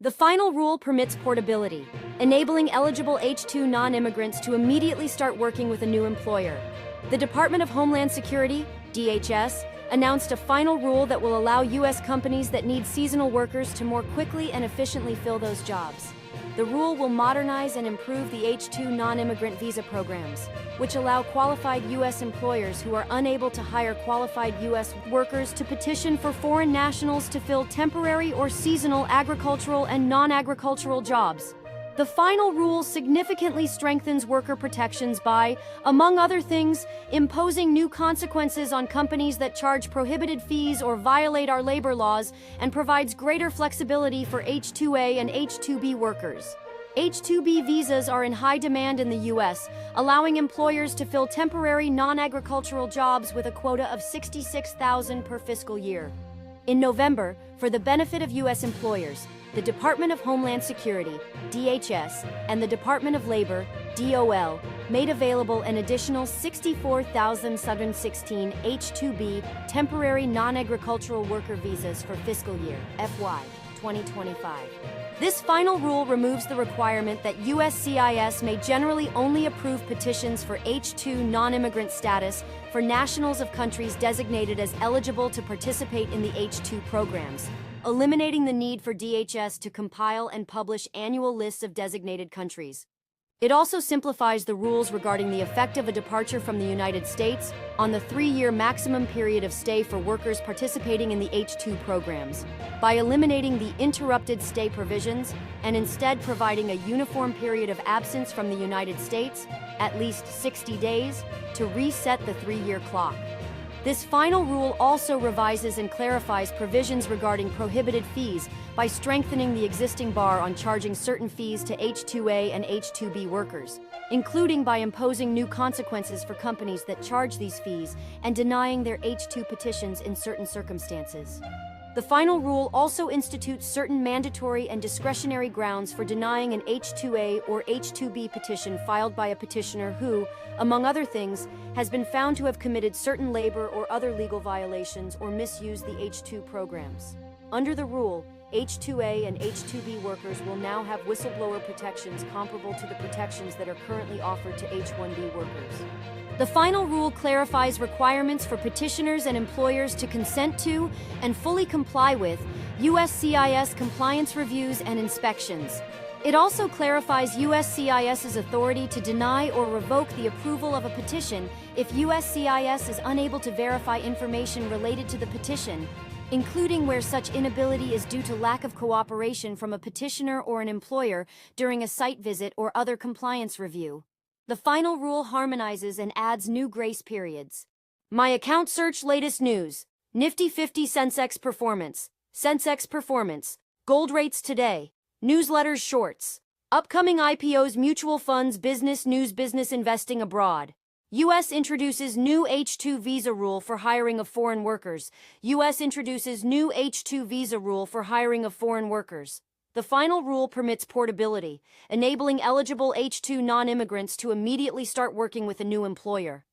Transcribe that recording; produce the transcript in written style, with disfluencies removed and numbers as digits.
The final rule permits portability, enabling eligible H-2 non-immigrants to immediately start working with a new employer. The Department of Homeland Security, DHS, announced a final rule that will allow U.S. companies that need seasonal workers to more quickly and efficiently fill those jobs. The rule will modernize and improve the H-2 non-immigrant visa programs, which allow qualified U.S. employers who are unable to hire qualified U.S. workers to petition for foreign nationals to fill temporary or seasonal agricultural and non-agricultural jobs. The final rule significantly strengthens worker protections by, among other things, imposing new consequences on companies that charge prohibited fees or violate our labor laws, and provides greater flexibility for H-2A and H-2B workers. H-2B visas are in high demand in the U.S., allowing employers to fill temporary non-agricultural jobs with a quota of 66,000 per fiscal year. In November, for the benefit of U.S. employers, the Department of Homeland Security, DHS, and the Department of Labor, DOL, made available an additional 64,716 H-2B temporary non-agricultural worker visas for fiscal year FY 2025. This final rule removes the requirement that USCIS may generally only approve petitions for H-2 non-immigrant status for nationals of countries designated as eligible to participate in the H-2 programs, eliminating the need for DHS to compile and publish annual lists of designated countries. It also simplifies the rules regarding the effect of a departure from the United States on the 3-year maximum period of stay for workers participating in the H-2 programs, by eliminating the interrupted stay provisions and instead providing a uniform period of absence from the United States, at least 60 days, to reset the 3-year clock. This final rule also revises and clarifies provisions regarding prohibited fees by strengthening the existing bar on charging certain fees to H-2A and H-2B workers, including by imposing new consequences for companies that charge these fees and denying their H-2 petitions in certain circumstances. The final rule also institutes certain mandatory and discretionary grounds for denying an H-2A or H-2B petition filed by a petitioner who, among other things, has been found to have committed certain labor or other legal violations or misused the H-2 programs. Under the rule, H-2A and H-2B workers will now have whistleblower protections comparable to the protections that are currently offered to H-1B workers. The final rule clarifies requirements for petitioners and employers to consent to and fully comply with USCIS compliance reviews and inspections. It also clarifies USCIS's authority to deny or revoke the approval of a petition if USCIS is unable to verify information related to the petition, including where such inability is due to lack of cooperation from a petitioner or an employer during a site visit or other compliance review. The final rule harmonizes and adds new grace periods. My account search latest news. Nifty 50 Sensex performance. Sensex performance. Gold rates today. Newsletters shorts. Upcoming IPOs mutual funds business news business investing abroad. U.S. introduces new H-2 visa rule for hiring of foreign workers. U.S. introduces new H-2 visa rule for hiring of foreign workers. The final rule permits portability, enabling eligible H-2 non-immigrants to immediately start working with a new employer.